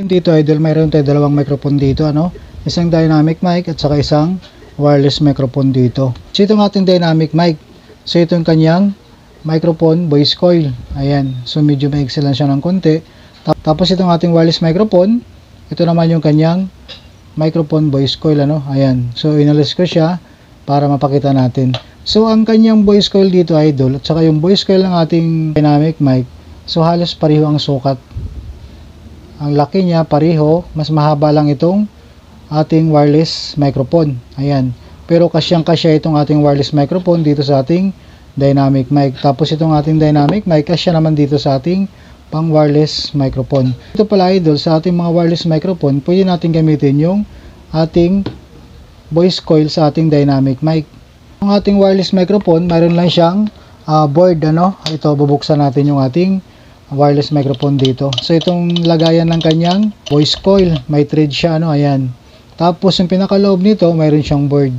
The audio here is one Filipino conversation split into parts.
Dito idol, mayroon tayo dalawang microphone dito, ano? Isang dynamic mic at saka isang wireless microphone dito. So itong ating dynamic mic, so itong kanyang microphone voice coil. Ayan, so medyo maiksi lang siya ng konti. Tapos itong ating wireless microphone, ito naman yung kanyang microphone voice coil, ano? Ayan, so inalis ko siya para mapakita natin. So ang kanyang voice coil dito idol at saka yung voice coil ng ating dynamic mic, so halos pareho ang sukat. Ang laki niya pareho, mas mahaba lang itong ating wireless microphone. Ayan. Pero kasyang-kasya itong ating wireless microphone dito sa ating dynamic mic. Tapos itong ating dynamic mic kasya naman dito sa ating pang wireless microphone. Ito pala idol, sa ating mga wireless microphone, pwede natin gamitin yung ating voice coil sa ating dynamic mic. Ang ating wireless microphone, mayroon lang siyang board, ano? Ito, bubuksan natin yung ating wireless microphone dito. So itong lagayan ng kanyang voice coil, may thread siya, ano? Ayan. Tapos yung pinakaloob nito, mayroon siyang board.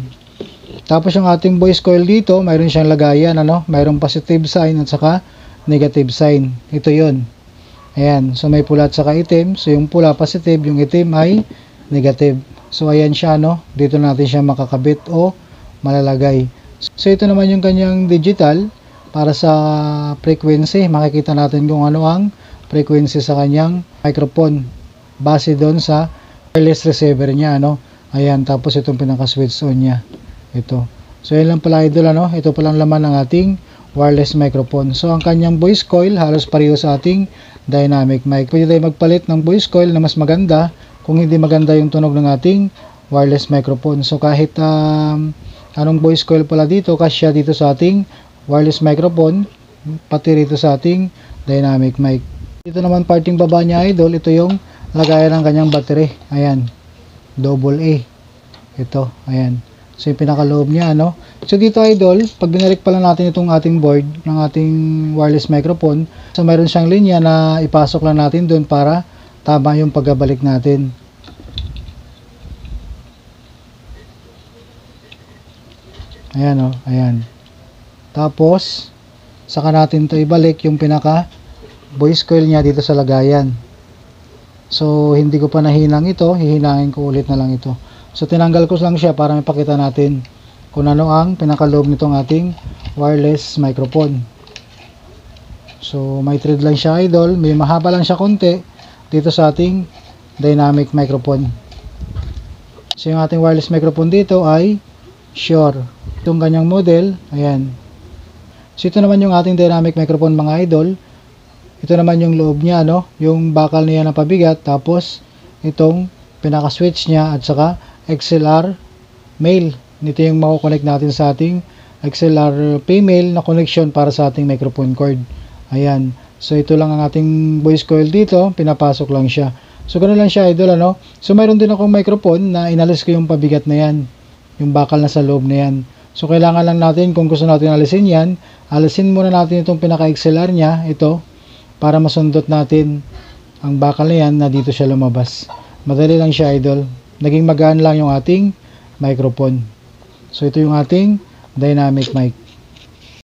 Tapos yung ating voice coil dito, mayroon siyang lagayan, ano? Mayroong positive sign at saka negative sign. Ito yon. Ayan. So may pula at saka itim. So yung pula positive, yung itim ay negative. So ayan siya, no? Dito natin siya makakabit o malalagay. So ito naman yung kanyang digital para sa frequency. Makikita natin kung ano ang frequency sa kanyang microphone base doon sa wireless receiver niya, ano? Ayan, tapos itong pinaka-switch on niya. Ito. So yan lang pala idol, ano? Ito palang laman ng ating wireless microphone. So ang kanyang voice coil halos pareho sa ating dynamic mic. Pwede tayo magpalit ng voice coil na mas maganda kung hindi maganda yung tunog ng ating wireless microphone. So kahit anong voice coil pala dito, kasya dito sa ating wireless microphone, pati rito sa ating dynamic mic. Dito naman parting baba niya idol, ito yung lagayan ng kanyang battery. Ayan, double A. Ito, ayan. So yung pinakaloob niya, ano? So dito idol, pag binalik pala natin itong ating board ng ating wireless microphone, so mayroon siyang linya na ipasok lang natin doon para tama yung pagbabalik natin. Ayan, oh, ayan. Tapos saka natin to ibalik yung pinaka voice coil niya dito sa lagayan. So hindi ko pa nahinang ito, hihinangin ko ulit na lang ito. So tinanggal ko lang siya para mapakita natin kung ano ang pinakaloob nitong ating wireless microphone. So may thread lang siya idol, may mahaba lang siya konti dito sa ating dynamic microphone. So yung ating wireless microphone dito ay Shure. Itong kanyang model, ayan. So ito naman yung ating dynamic microphone mga idol. Ito naman yung loob niya, no? Yung bakal niya na pabigat, tapos itong pinaka-switch niya at saka XLR male. Ito yung mako-connect natin sa ating XLR female na connection para sa ating microphone cord. Ayan. So ito lang ang ating voice coil dito, pinapasok lang siya. So ganoon lang siya idol, ano? So mayroon din akong microphone na inalis ko yung pabigat na yan, yung bakal na sa loob na yan. So kailangan lang natin, kung gusto natin alisin yan, alisin muna natin itong pinaka-XLR niya, ito, para masundot natin ang bakal na yan na dito siya lumabas. Madali lang siya idol. Naging magaan lang yung ating microphone. So ito yung ating dynamic mic.